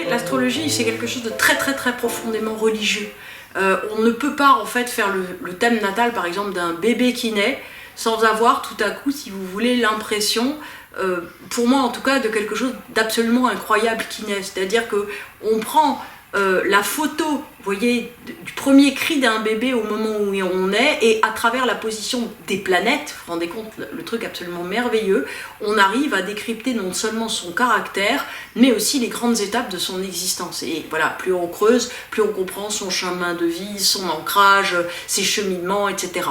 l'astrologie, c'est quelque chose de très profondément religieux. On ne peut pas en fait faire le thème natal, par exemple, d'un bébé qui naît, sans avoir tout à coup, si vous voulez, l'impression, pour moi en tout cas, de quelque chose d'absolument incroyable qui naît. C'est-à-dire qu'on prend la photo, vous voyez, du premier cri d'un bébé au moment où on est, et à travers la position des planètes, vous vous rendez compte, le truc absolument merveilleux, on arrive à décrypter non seulement son caractère, mais aussi les grandes étapes de son existence. Et voilà, plus on creuse, plus on comprend son chemin de vie, son ancrage, ses cheminements, etc.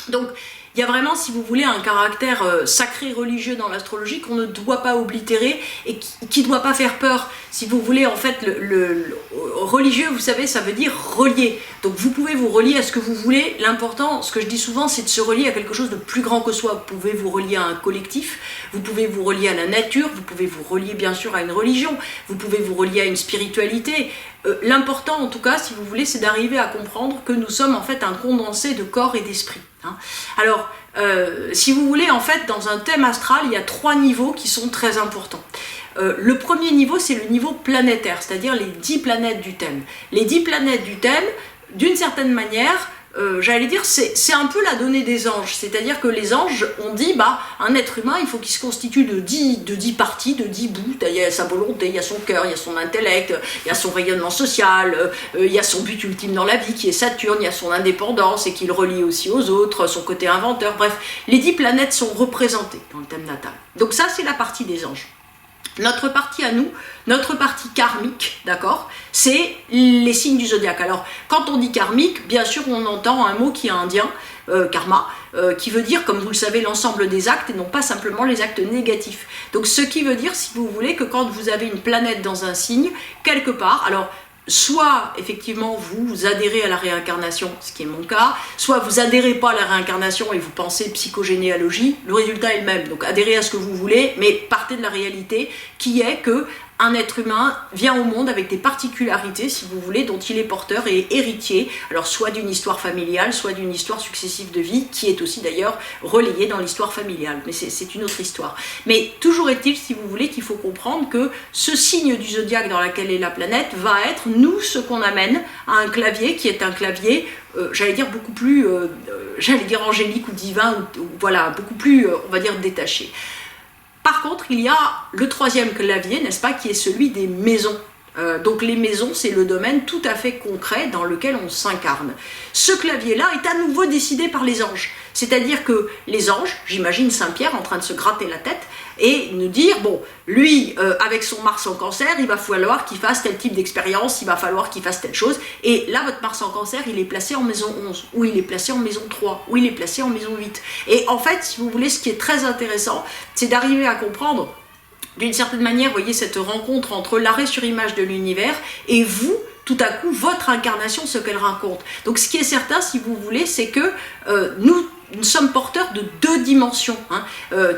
Donc, il y a vraiment, si vous voulez, un caractère sacré religieux dans l'astrologie qu'on ne doit pas oblitérer et qui ne doit pas faire peur. Si vous voulez, en fait, le religieux, vous savez, ça veut dire relier. Donc vous pouvez vous relier à ce que vous voulez. L'important, ce que je dis souvent, c'est de se relier à quelque chose de plus grand que soi. Vous pouvez vous relier à un collectif, vous pouvez vous relier à la nature, vous pouvez vous relier bien sûr à une religion, vous pouvez vous relier à une spiritualité. L'important, en tout cas, si vous voulez, c'est d'arriver à comprendre que nous sommes en fait un condensé de corps et d'esprit. Alors, si vous voulez, en fait, dans un thème astral, il y a 3 niveaux qui sont très importants. Le premier niveau, c'est le niveau planétaire, c'est-à-dire les 10 planètes du thème. Les 10 planètes du thème, d'une certaine manière, j'allais dire, c'est un peu la donnée des anges. C'est-à-dire que les anges ont dit, bah, un être humain, il faut qu'il se constitue de 10 parties, de 10 bouts. Il y a sa volonté, il y a son cœur, il y a son intellect, il y a son rayonnement social, il y a son but ultime dans la vie qui est Saturne, il y a son indépendance et qui le relie aussi aux autres, son côté inventeur. Bref, les 10 planètes sont représentées dans le thème natal. Donc ça, c'est la partie des anges. Notre partie à nous, notre partie karmique, d'accord, c'est les signes du zodiaque. Alors, quand on dit karmique, bien sûr, on entend un mot qui est indien, karma, qui veut dire, comme vous le savez, l'ensemble des actes et non pas simplement les actes négatifs. Donc, ce qui veut dire, si vous voulez, que quand vous avez une planète dans un signe, quelque part, alors, soit effectivement vous adhérez à la réincarnation, ce qui est mon cas, soit vous adhérez pas à la réincarnation et vous pensez psychogénéalogie, le résultat est le même. Donc adhérez à ce que vous voulez, mais partez de la réalité qui est que un être humain vient au monde avec des particularités, si vous voulez, dont il est porteur et héritier, alors soit d'une histoire familiale, soit d'une histoire successive de vie, qui est aussi d'ailleurs relayée dans l'histoire familiale, mais c'est une autre histoire. Mais toujours est-il, si vous voulez, qu'il faut comprendre que ce signe du zodiaque dans lequel est la planète va être, nous, ce qu'on amène à un clavier qui est un clavier, j'allais dire beaucoup plus, j'allais dire angélique ou divin, ou voilà, beaucoup plus, on va dire, détaché. Par contre, il y a le 3e clavier, n'est-ce pas, qui est celui des maisons. Donc les maisons, c'est le domaine tout à fait concret dans lequel on s'incarne. Ce clavier-là est à nouveau décidé par les anges. C'est-à-dire que les anges, j'imagine Saint-Pierre en train de se gratter la tête et nous dire, bon, lui, avec son Mars en Cancer, il va falloir qu'il fasse tel type d'expérience, il va falloir qu'il fasse telle chose. Et là, votre Mars en Cancer, il est placé en maison 11, ou il est placé en maison 3, ou il est placé en maison 8. Et en fait, si vous voulez, ce qui est très intéressant, c'est d'arriver à comprendre d'une certaine manière, vous voyez, cette rencontre entre l'arrêt sur image de l'univers et vous, tout à coup, votre incarnation, ce qu'elle raconte. Donc ce qui est certain, si vous voulez, c'est que nous sommes porteurs de 2 dimensions,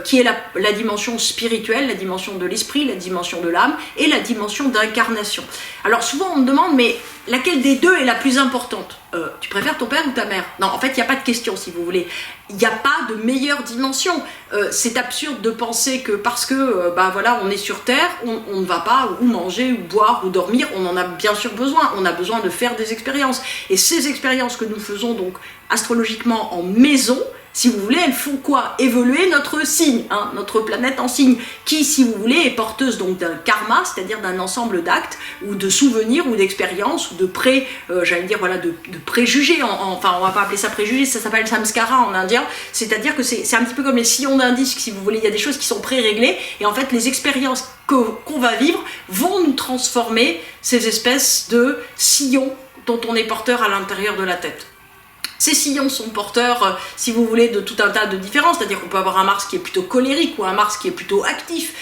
qui est la dimension spirituelle, la dimension de l'esprit, la dimension de l'âme et la dimension d'incarnation. Alors souvent on me demande, mais laquelle des 2 est la plus importante? Tu préfères ton père ou ta mère? Non, en fait il n'y a pas de question, si vous voulez. Il n'y a pas de meilleure dimension. C'est absurde de penser que parce que voilà, on est sur Terre, on ne va pas ou manger, ou boire, ou dormir, on en a bien sûr besoin. On a besoin de faire des expériences. Et ces expériences que nous faisons donc astrologiquement en maison, si vous voulez, elles font quoi? Évoluer notre signe, notre planète en signe, qui, si vous voulez, est porteuse donc d'un karma, c'est-à-dire d'un ensemble d'actes, ou de souvenirs, ou d'expériences, ou de j'allais dire, voilà, de préjugés, enfin, on va pas appeler ça préjugés, ça s'appelle samskara en indien, c'est-à-dire que c'est un petit peu comme les sillons d'un disque, si vous voulez, il y a des choses qui sont pré-réglées, et en fait, les expériences qu'on va vivre vont nous transformer ces espèces de sillons dont on est porteur à l'intérieur de la tête. Ces sillons sont porteurs, si vous voulez, de tout un tas de différences, c'est-à-dire qu'on peut avoir un Mars qui est plutôt colérique ou un Mars qui est plutôt actif.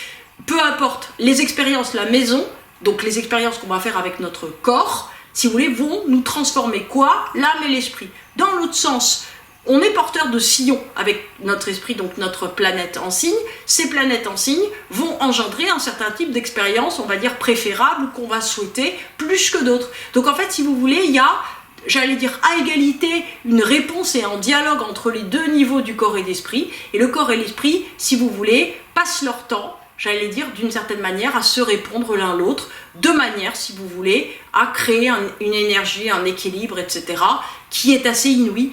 Peu importe, les expériences, la maison, donc les expériences qu'on va faire avec notre corps, si vous voulez, vont nous transformer quoi? L'âme et l'esprit. Dans l'autre sens, on est porteur de sillons avec notre esprit, donc notre planète en signe. Ces planètes en signe vont engendrer un certain type d'expérience, on va dire préférable, ou qu'on va souhaiter plus que d'autres. Donc en fait, si vous voulez, il y a, j'allais dire à égalité, une réponse et un dialogue entre les 2 niveaux du corps et d'esprit. Et le corps et l'esprit, si vous voulez, passent leur temps j'allais dire, d'une certaine manière, à se répondre l'un l'autre, de manière, si vous voulez, à créer une énergie, un équilibre, etc., qui est assez inouï,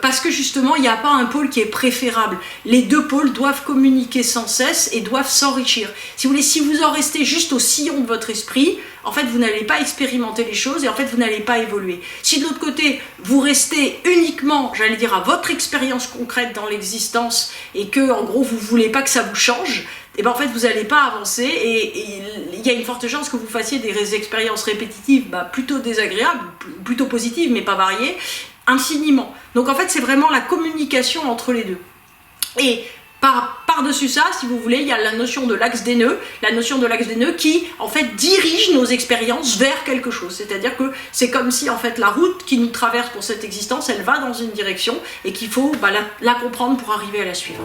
parce que justement, il n'y a pas un pôle qui est préférable. Les deux pôles doivent communiquer sans cesse et doivent s'enrichir. Si vous voulez, si vous en restez juste au sillon de votre esprit, en fait, vous n'allez pas expérimenter les choses et en fait, vous n'allez pas évoluer. Si de l'autre côté, vous restez uniquement, j'allais dire, à votre expérience concrète dans l'existence et que, en gros, vous ne voulez pas que ça vous change, et ben en fait vous n'allez pas avancer et il y a une forte chance que vous fassiez des expériences répétitives plutôt désagréables, plutôt positives mais pas variées, infiniment. Donc en fait c'est vraiment la communication entre les deux. Et par-dessus ça, si vous voulez, il y a la notion de l'axe des nœuds, qui en fait dirige nos expériences vers quelque chose. C'est-à-dire que c'est comme si en fait la route qui nous traverse pour cette existence, elle va dans une direction et qu'il faut la comprendre pour arriver à la suivre.